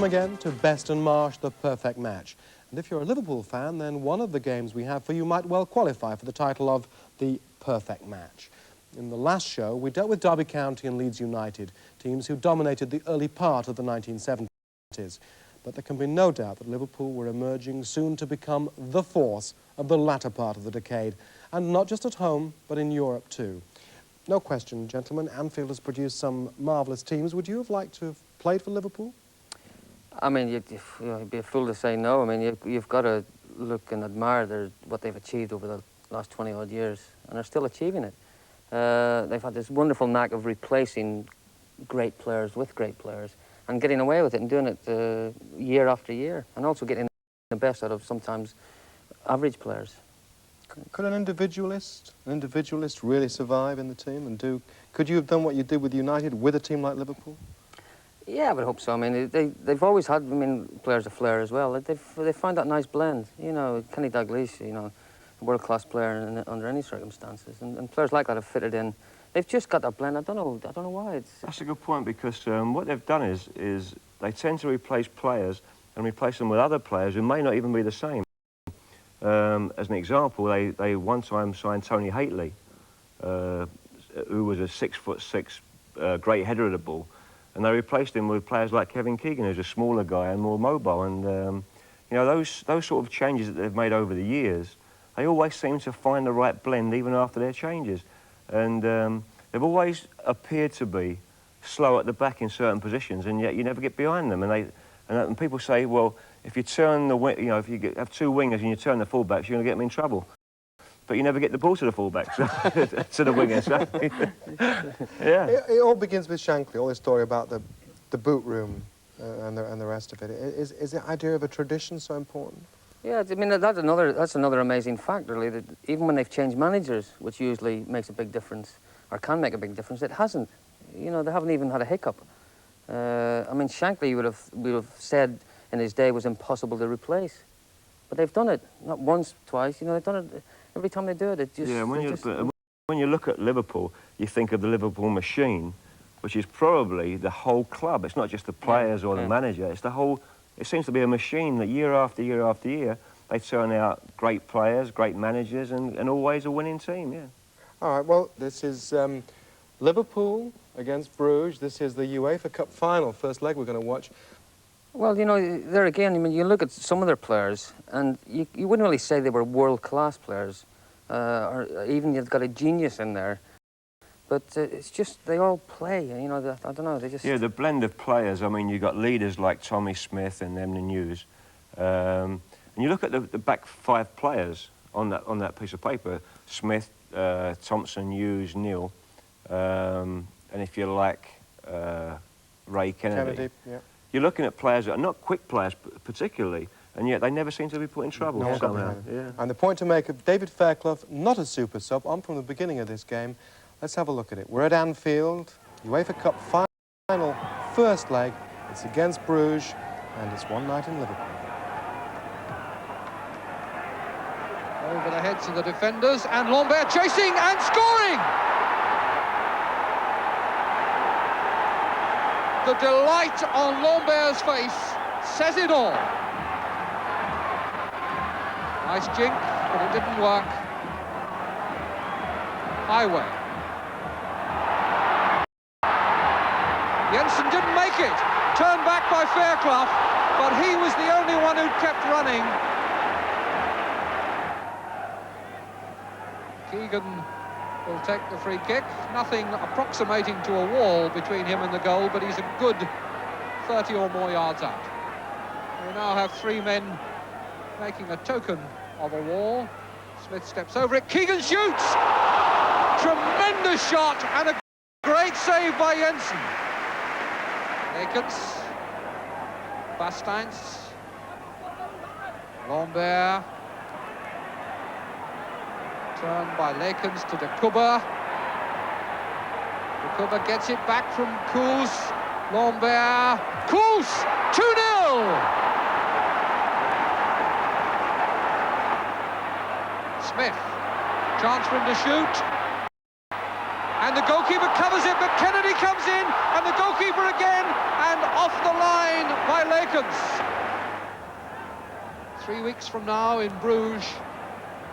again to Best and Marsh, the perfect match. And if you're a Liverpool fan, then one of the games we have for you might well qualify for the title of the perfect match. In the last show, we dealt with Derby County and Leeds United, teams who dominated the early part of the 1970s. But there can be no doubt that Liverpool were emerging soon to become the force of the latter part of the decade, and not just at home, but in Europe too. No question, gentlemen, Anfield has produced some marvellous teams. Would you have liked to have played for Liverpool? I mean, you'd be a fool to say no. I mean, you've got to look and admire what they've achieved over the last 20-odd years, and they're still achieving it. They've had this wonderful knack of replacing great players with great players and getting away with it and doing it year after year, and also getting the best out of sometimes average players. Could an individualist really survive in the team and do... Could you have done what you did with United with a team like Liverpool? Yeah, I would hope so. I mean, they've always had, players of flair as well. They find that nice blend. You know, Kenny Dalglish, a world-class player under any circumstances, and players like that have fitted in. They've just got that blend. I don't know why. That's a good point, because what they've done is they tend to replace players and replace them with other players who may not even be the same. As an example, they one time signed Tony Hateley, who was a 6'6", great header of the ball, and they replaced him with players like Kevin Keegan, who's a smaller guy and more mobile. And those sort of changes that they've made over the years, they always seem to find the right blend even after their changes. And they've always appeared to be slow at the back in certain positions, and yet you never get behind them. And people say, well, if you turn if you have two wingers and you turn the fullbacks, you're going to get them in trouble. But you never get the ball to the fullbacks, to the wingers. Yeah. It all begins with Shankly, all this story about the boot room and the rest of it. Is the idea of a tradition so important? Yeah, I mean, that's another amazing fact, really, that even when they've changed managers, which usually makes a big difference, or can make a big difference, it hasn't. They haven't even had a hiccup. I mean, Shankly would have said in his day was impossible to replace. But they've done it, not once, twice, they've done it every time they do it. Yeah, when you look at Liverpool, you think of the Liverpool machine, which is probably the whole club. It's not just the players or the manager, it's the whole... It seems to be a machine that year after year after year, they turn out great players, great managers, and always a winning team, yeah. All right, well, this is Liverpool against Bruges. This is the UEFA Cup final, first leg we're going to watch. Well, there again, you look at some of their players, and you wouldn't really say they were world-class players, or even you've got a genius in there. But it's just, they all play, I don't know, they just... Yeah, the blend of players, I mean, you've got leaders like Tommy Smith and them, the News. And you look at the back five players on that piece of paper, Smith, Thompson, Hughes, Neil, and if you like, Ray Kennedy. Yeah. You're looking at players that are not quick players particularly, and yet they never seem to be put in trouble somehow. Yeah. And the point to make of David Fairclough, not a super sub, on from the beginning of this game. Let's have a look at it. We're at Anfield, UEFA Cup final, first leg. It's against Bruges, and it's one night in Liverpool. Over the heads of the defenders, and Lambert chasing and scoring! The delight on Lambert's face says it all. Nice jink, but it didn't work. Highway. Jensen didn't make it. Turned back by Fairclough, but he was the only one who kept running. Keegan will take the free kick. Nothing approximating to a wall between him and the goal, but he's a good 30 or more yards out. We now have three men making a token of a wall. Smith steps over it. Keegan shoots! Tremendous shot and a great save by Jensen. Lakens, Basteins, Lambert, turned by Lakens to De Kuba. De Kuba gets it back from Koos. Lambert, Koos, 2-0! Smith, chance for him to shoot. And the goalkeeper covers it, but Kennedy comes in, and the goalkeeper again, and off the line by Lakens. 3 weeks from now in Bruges,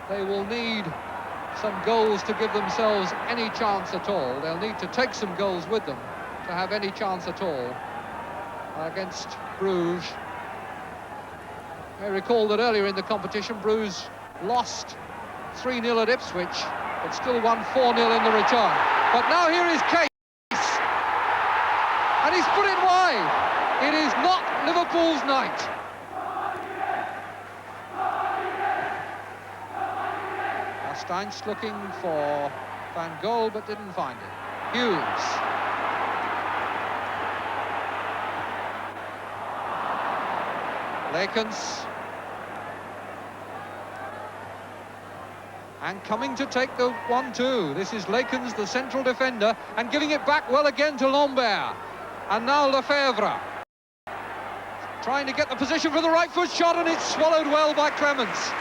they will need some goals to give themselves any chance at all. They'll need to take some goals with them to have any chance at all against Bruges. I recall that earlier in the competition, Bruges lost 3-0 at Ipswich, but still won 4-0 in the return. But now here is Case, and he's put it wide. It is not Liverpool's night. Stein's looking for Van Gogh, but didn't find it. Hughes. Lakens. And coming to take the 1-2. This is Lakens, the central defender, and giving it back well again to Lambert. And now Lefebvre. Trying to get the position for the right foot shot, and it's swallowed well by Clements.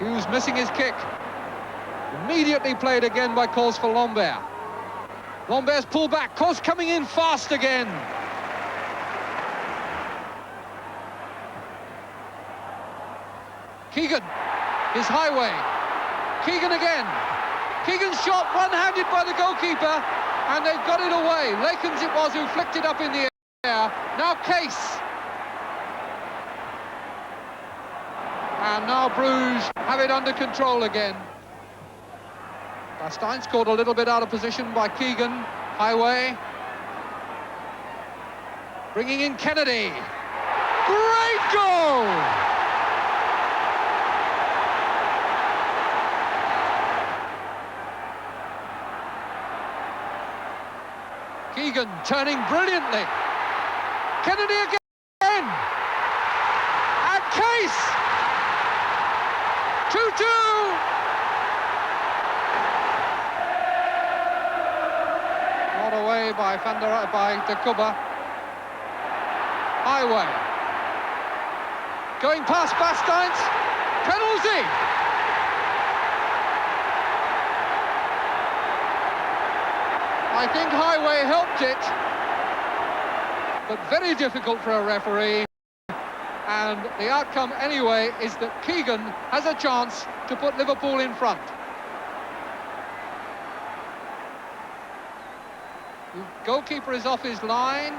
Hughes missing his kick. Immediately played again by Kos for Lambert. Lambert's pulled back. Kos coming in fast again. Keegan, his highway. Keegan again. Keegan's shot one-handed by the goalkeeper, and they've got it away. Lakens it was who flicked it up in the air. Now Case. And now Bruges have it under control again. Bastein's caught a little bit out of position by Keegan. Highway. Bringing in Kennedy. Great goal! Keegan turning brilliantly. Kennedy again. And Case. 2-2. Not away by De Kuba. Highway. Going past Basteins. Penalty. I think Highway helped it, but very difficult for a referee. And the outcome anyway is that Keegan has a chance to put Liverpool in front. The goalkeeper is off his line.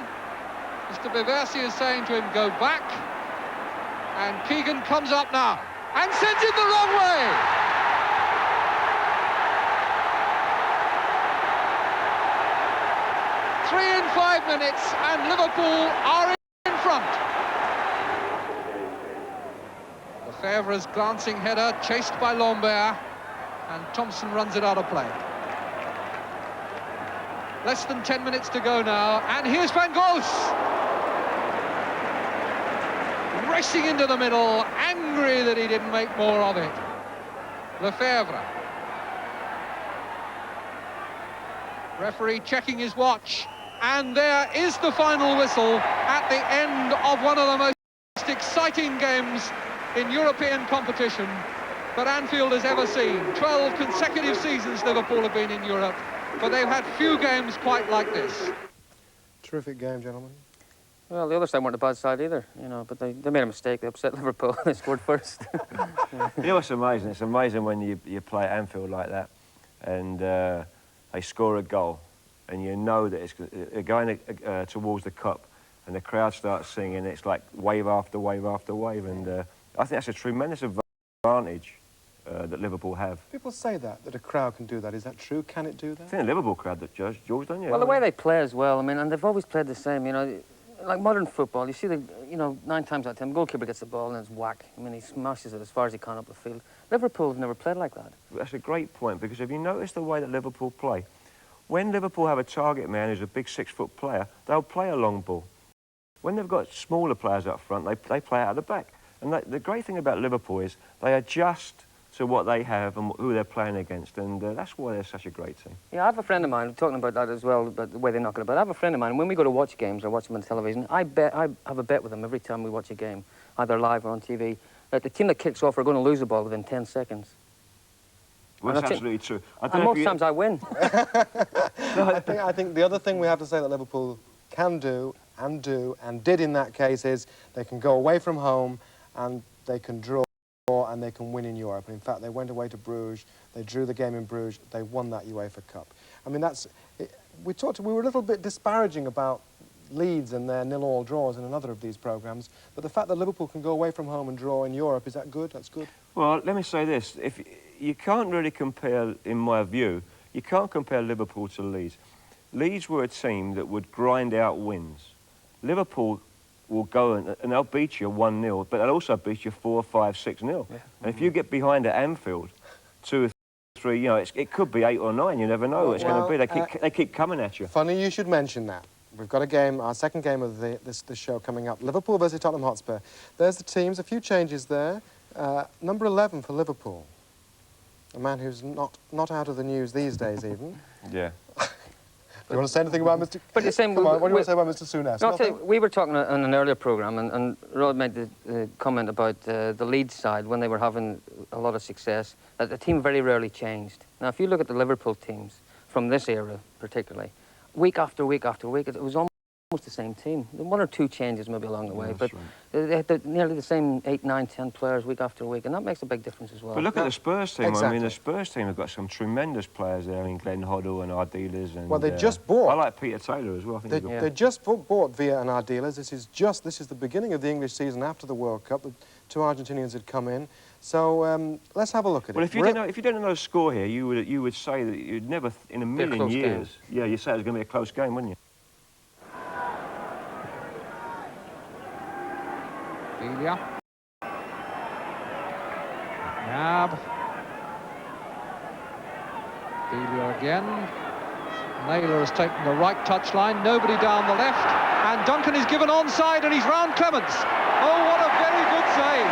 Mr. Biversi is saying to him, go back. And Keegan comes up now and sends it the wrong way. Three in 5 minutes, and Liverpool are in front. Lefebvre's glancing header, chased by Lambert, and Thompson runs it out of play. Less than 10 minutes to go now, and here's Van Gogh. Racing into the middle, angry that he didn't make more of it. Lefebvre. Referee checking his watch, and there is the final whistle at the end of one of the most exciting games in European competition that Anfield has ever seen. 12 consecutive seasons Liverpool have been in Europe, but they've had few games quite like this. Terrific game, gentlemen. Well, the other side weren't a bad side either, you know, but they made a mistake. They upset Liverpool. They scored first. You know what's amazing? It's amazing when you play at Anfield like that and they score a goal and you know that it's going towards the cup and the crowd starts singing. It's like wave after wave after wave, and I think that's a tremendous advantage that Liverpool have. People say that a crowd can do that. Is that true? Can it do that? I think the Liverpool crowd that George, don't you? Well, the way they play as well, I mean, and they've always played the same, you know. Like modern football, you see the, you know, 9 times out of 10, the goalkeeper gets the ball and it's whack. I mean, he smashes it as far as he can up the field. Liverpool have never played like that. That's a great point, because if you notice the way that Liverpool play, when Liverpool have a target man who's a big 6-foot player, they'll play a long ball. When they've got smaller players up front, they play out of the back. And the great thing about Liverpool is they adjust to what they have and who they're playing against, and that's why they're such a great team. Yeah, I have a friend of mine, talking about that as well, about the way they knock it about. I have a friend of mine, when we go to watch games or watch them on television, I have a bet with them every time we watch a game, either live or on TV, that the team that kicks off are going to lose the ball within 10 seconds. Well, that's absolutely true. I don't And know if most you... times I win. I think the other thing we have to say that Liverpool can do and did in that case is they can go away from home and they can draw and they can win in Europe. And in fact, they went away to Bruges, they drew the game in Bruges, they won that UEFA Cup. I mean, we were a little bit disparaging about Leeds and their 0-0 draws in another of these programmes, but the fact that Liverpool can go away from home and draw in Europe, is that good? That's good. Well, let me say this. If you can't really compare, in my view, you can't compare Liverpool to Leeds. Leeds were a team that would grind out wins. Liverpool will go and they'll beat you 1-0, but they'll also beat you 4, 5, 6-0. Yeah. And if you get behind at Anfield, 2 or 3, you know, it could be 8 or 9. You never know what it's going to be. They keep coming at you. Funny you should mention that. We've got a game, our second game of this show coming up. Liverpool versus Tottenham Hotspur. There's the teams, a few changes there. Number 11 for Liverpool. A man who's not out of the news these days, even. Yeah. You want to say anything about Mr... But the same... Come on, what do you want to say about Mr. Souness? No, I'll tell you, we were talking on an earlier programme, and Rod made the comment about the Leeds side when they were having a lot of success, that the team very rarely changed. Now, if you look at the Liverpool teams, from this era particularly, week after week after week, it was almost the same team. 1 or 2 changes maybe along the way, yeah, but right. they had nearly the same 8, 9, 10 players week after week, and that makes a big difference as well. But look at the Spurs team. Exactly. I mean, the Spurs team have got some tremendous players there in Glenn Hoddle and Ardiles. And, well, they just bought... I like Peter Taylor as well. I think they just bought Villa and Ardiles. This is the beginning of the English season after the World Cup. The 2 Argentinians had come in. So let's have a look at it. Well, if you don't know the score here, you would say that you'd never, in a million years... Yeah, you'd say it was going to be a close game, wouldn't you? Delia. Nab. Delia again. Naylor has taken the right touchline, nobody down the left, and Duncan is given onside and he's round Clements. Oh, what a very good save.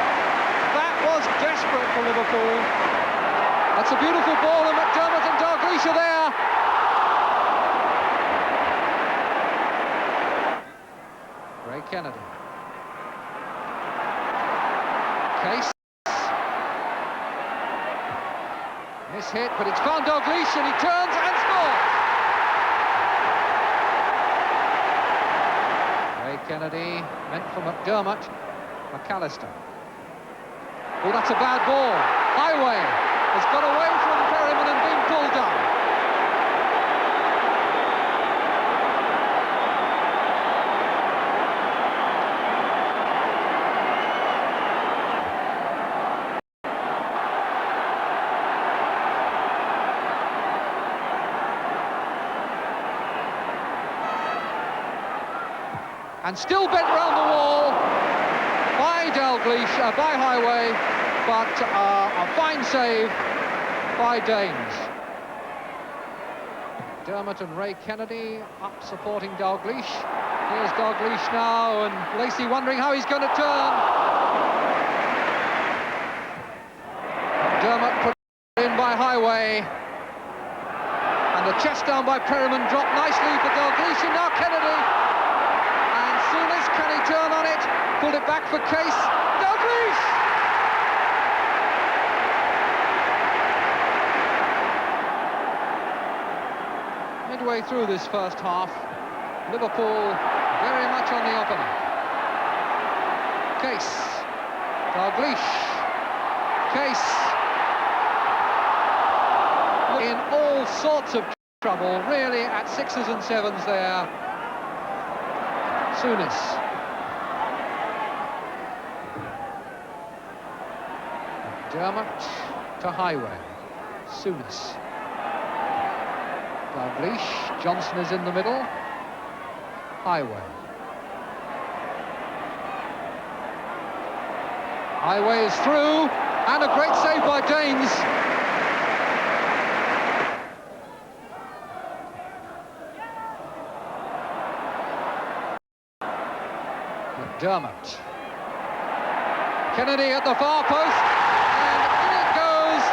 That was desperate for Liverpool. That's a beautiful ball, and McDermott and Dalglish are there. Ray Kennedy. Case. Miss hit, but it's found Dalglish and he turns and scores. Ray Kennedy, meant for McDermott. McAllister. Oh, that's a bad ball. Highway has got away from Perryman and been pulled down. And still bent round the wall by Dalglish, by Highway, but a fine save by Danes. Dermott and Ray Kennedy up supporting Dalglish. Here's Dalglish now, and Lacey wondering how he's going to turn. Dermott put in by Highway. And the chest down by Perryman dropped nicely for Dalglish, and now Kennedy. Can he turn on it? Pulled it back for Case. Dalglish! Midway through this first half, Liverpool very much on the up and up. Case. Dalglish. Case. In all sorts of trouble, really, at 6s and 7s there. Souness. Dermott to Highway. Souness. Dalglish. Johnson is in the middle. Highway. Highway is through, and a great save by Danes. McDermott. Kennedy at the far post, and in it goes.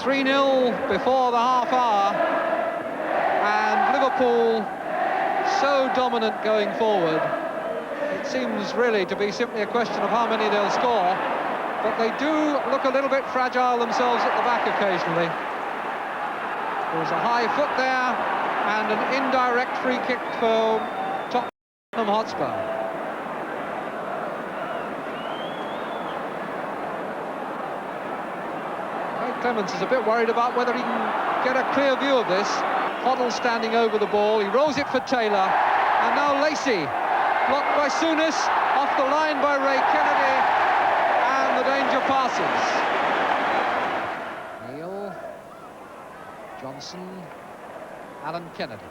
3-0 before the half hour, and Liverpool so dominant going forward. It seems really to be simply a question of how many they'll score, but they do look a little bit fragile themselves at the back occasionally. There's a high foot there and an indirect free kick for Tottenham Hotspur. Clements is a bit worried about whether he can get a clear view of this. Hoddle standing over the ball, he rolls it for Taylor, and now Lacey, blocked by Souness, off the line by Ray Kennedy, and the danger passes. Neal, Johnson, Alan Kennedy.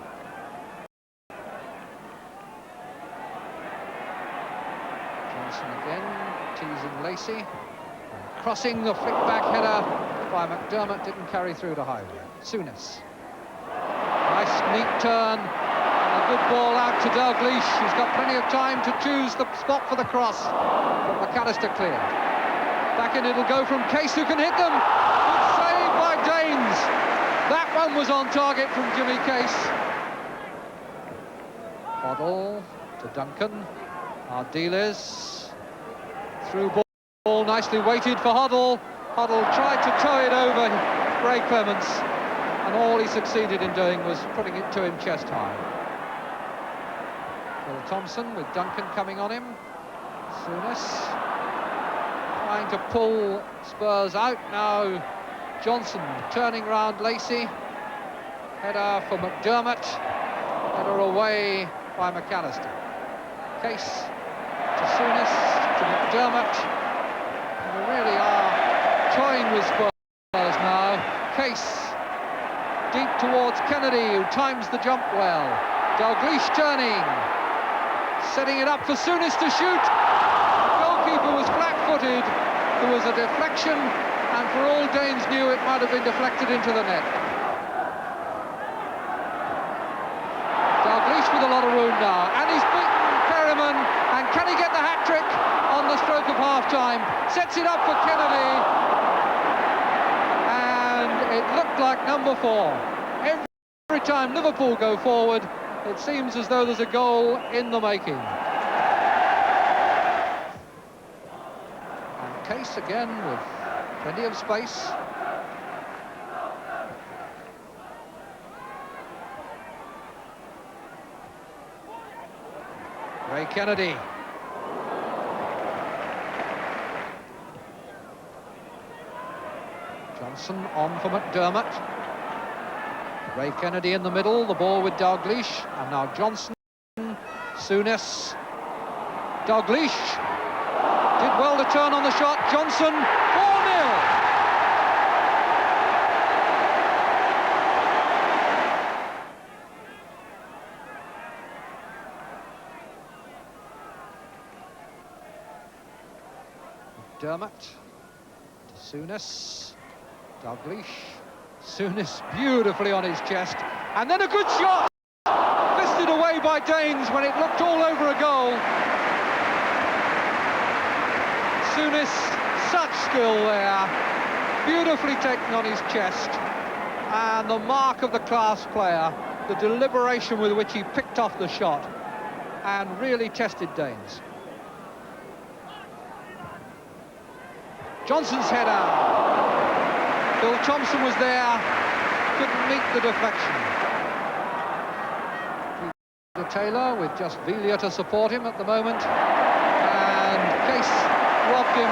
Johnson again, teasing Lacey. Crossing, the flick-back header by McDermott didn't carry through to Highway. Souness. Nice, neat turn. And a good ball out to Dalglish. He's got plenty of time to choose the spot for the cross. But McAllister cleared. Back in it'll go from Case, who can hit them. Good save by Danes. That one was on target from Jimmy Case. Hoddle to Duncan. Ardiles. Through ball. Ball nicely weighted for Hoddle. Hoddle tried to tow it over Ray Clements, and all he succeeded in doing was putting it to him chest high. Phil Thompson with Duncan coming on him. Souness trying to pull Spurs out now. Johnson turning round Lacey. Header for McDermott. Header away by McAllister. Case to Souness, to McDermott. They really are toying with Spurs now. Case deep towards Kennedy, who times the jump well. Dalglish turning, setting it up for Souness to shoot. The goalkeeper was flat-footed. There was a deflection, and for all Danes knew, it might have been deflected into the net. Dalglish with a lot of room now, and he's beaten Perryman. And can he get the hat-trick on the stroke of half-time? Sets it up for Kennedy. And it looked like number 4. Every time Liverpool go forward, it seems as though there's a goal in the making. And Case again with plenty of space. Ray Kennedy. Johnson on for McDermott. Ray Kennedy in the middle, the ball with Dalglish, and now Johnson, Souness, Dalglish did well to turn on the shot. Johnson, 4-0. McDermott to Souness, Dalglish, Souness beautifully on his chest, and then a good shot, fisted away by Danes when it looked all over a goal. Souness, such skill there, beautifully taken on his chest, and the mark of the class player, the deliberation with which he picked off the shot and really tested Danes. Johnson's header. Phil Thompson was there, couldn't meet the deflection. Peter Taylor with just Villa to support him at the moment, and Case robbed him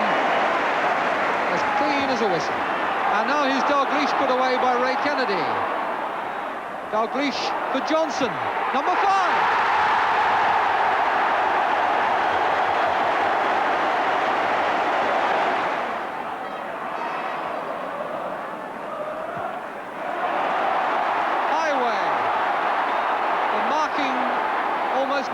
as clean as a whistle. And now here's Dalglish put away by Ray Kennedy. Dalglish for Johnson, number 5.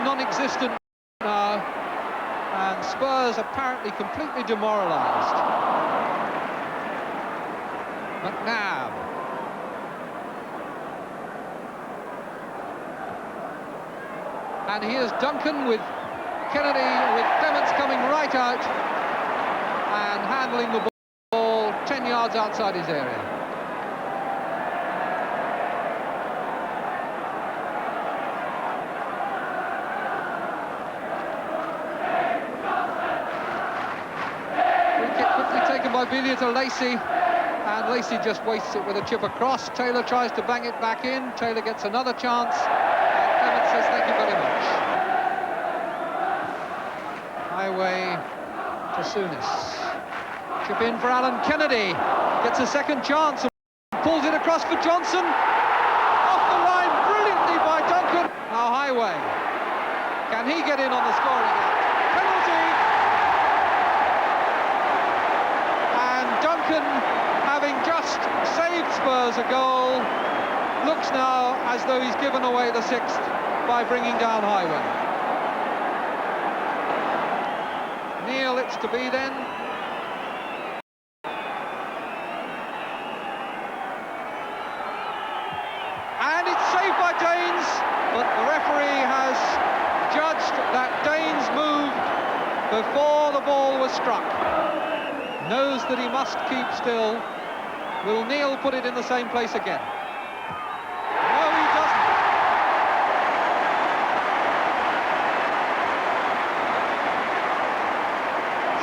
Non-existent now, and Spurs apparently completely demoralised. McNabb. And here's Duncan with Kennedy, with Clements coming right out and handling the ball 10 yards outside his area. by Billy to Lacey, and Lacey just wastes it with a chip across. Taylor tries to bang it back in. Taylor gets another chance, and Clement says thank you very much. Highway to Souness. Chip in for Alan Kennedy. Gets a second chance and pulls it across for Johnson. Off the line brilliantly by Duncan. Now Highway. Can he get in on the scoring act? Penalty! And Duncan, having just saved Spurs a goal, looks now as though he's given away the sixth by bringing down Highway. Neil, it's to be then. And it's saved by Danes, but the referee has judged that Danes moved before the ball was struck. Knows that he must keep still. Will Neil put it in the same place again? No, he doesn't.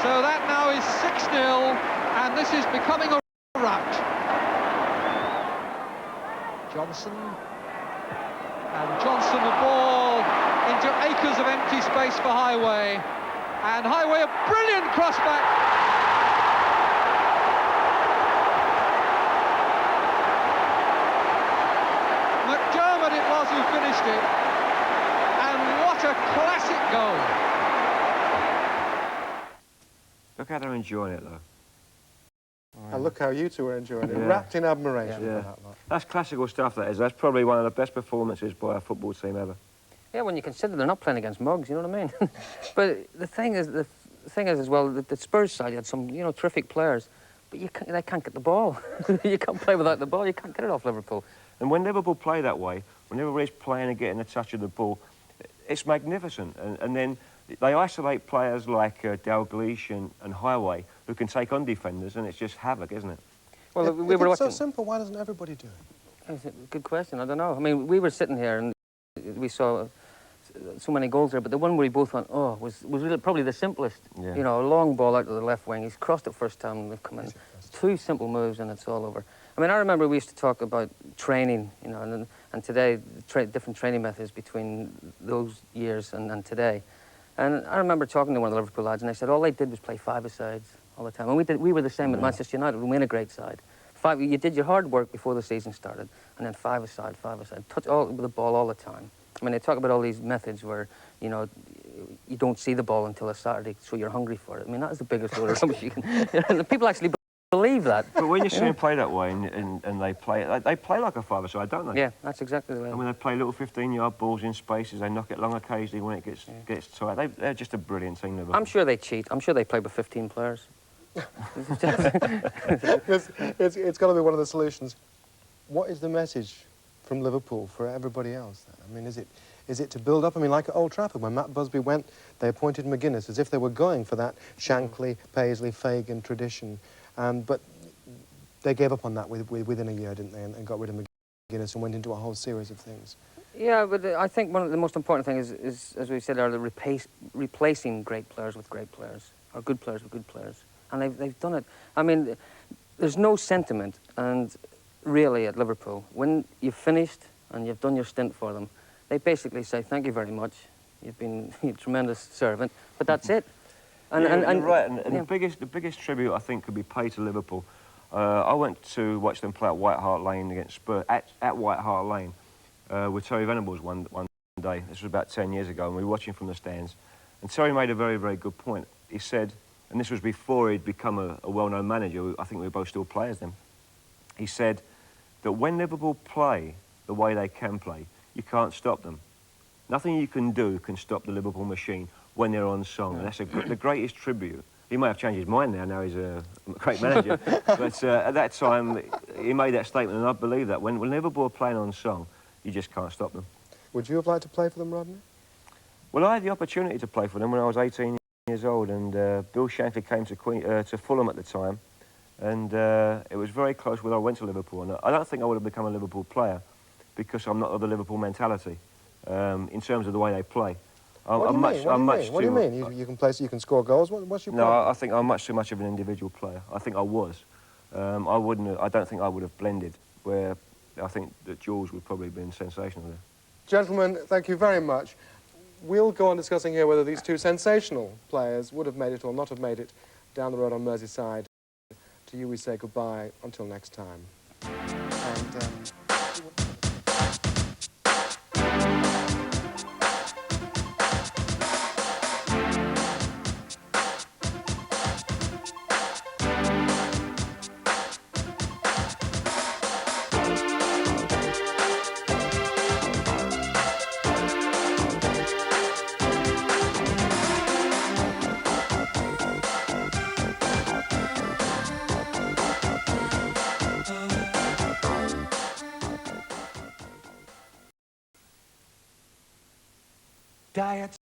So that now is 6-0, and this is becoming a rout. Johnson, and Johnson the ball into acres of empty space for Highway, and Highway a brilliant crossback. McDermott it was who finished it, and what a classic goal. Look how they're enjoying it, though. And look how you two are enjoying it, Yeah. wrapped in admiration Yeah. for that lot. That's classical stuff, that is. That's probably one of the best performances by a football team ever. Yeah, when you consider they're not playing against mugs, you know what I mean? But the thing is as well, that the Spurs side had some, you know, terrific players, but they can't get the ball. You can't play without the ball. You can't get it off Liverpool. And when Liverpool play that way, when everybody's playing and getting a touch of the ball, it's magnificent. And then they isolate players like Dalglish and Highway, who can take on defenders, and it's just havoc, isn't it? Well, If we were it's so watching. simple, why doesn't everybody do it? That's a good question. I don't know. I mean, we were sitting here and we saw so many goals there, but the one where we both went, oh, was really probably the simplest. Yeah. You know, a long ball out to the left wing. He's crossed it first time and they've come in. Two simple moves and it's all over. I mean, I remember we used to talk about training, you know, and today, different training methods between those years and today. And I remember talking to one of the Liverpool lads and they said all they did was play five-a-sides all the time. And we were the same at Manchester United. We were a great side. You did your hard work before the season started, and then five-a-side, touch all with the ball all the time. I mean, they talk about all these methods where, you know, you don't see the ball until a Saturday, so you're hungry for it. I mean, that is the biggest load of rubbish you can... And people actually believe that. But when you see them play that way and they play like a five-a-side, don't they? Yeah, that's exactly the way. And when they play little 15-yard balls in spaces, they knock it long occasionally when it gets tight. They're just a brilliant team, Liverpool. I'm sure they cheat. I'm sure they play with 15 players. It's got to be one of the solutions. What is the message from Liverpool for everybody else then? I mean, is it to build up? I mean, like at Old Trafford, when Matt Busby went, they appointed McGuinness as if they were going for that Shankly, Paisley, Fagan tradition. But they gave up on that within a year, didn't they, and got rid of McGuinness and went into a whole series of things. Yeah, but I think one of the most important things is as we said, are the replacing great players with great players, or good players with good players. And they've done it. I mean, there's no sentiment, and really at Liverpool, when you've finished and you've done your stint for them, they basically say, thank you very much, you've been a tremendous servant, but that's it. And you're right, and yeah. the biggest tribute, I think, could be paid to Liverpool. I went to watch them play at White Hart Lane against Spurs, at White Hart Lane, with Terry Venables one day. This was about 10 years ago, and we were watching from the stands. And Terry made a very, very good point. He said, and this was before he'd become a well-known manager, I think we were both still players then, he said that when Liverpool play the way they can play, you can't stop them. Nothing you can do can stop the Liverpool machine when they're on song, and that's the greatest tribute. He may have changed his mind now he's a great manager, but at that time, he made that statement, and I believe that. When Liverpool are playing on song, you just can't stop them. Would you have liked to play for them, Rodney? Well, I had the opportunity to play for them when I was 18 years old, and Bill Shankly came to Fulham at the time, and it was very close whether I went to Liverpool or not. I don't think I would have become a Liverpool player because I'm not of the Liverpool mentality in terms of the way they play. What do you mean? What do you mean? You can play, so you can score goals. What's your No, problem? I think I'm much too much of an individual player. I think I was. I wouldn't. I don't think I would have blended. Where I think that Jules would probably have been sensational there. Gentlemen, thank you very much. We'll go on discussing here whether these two sensational players would have made it or not have made it down the road on Merseyside. To you we say goodbye until next time. And, Diets.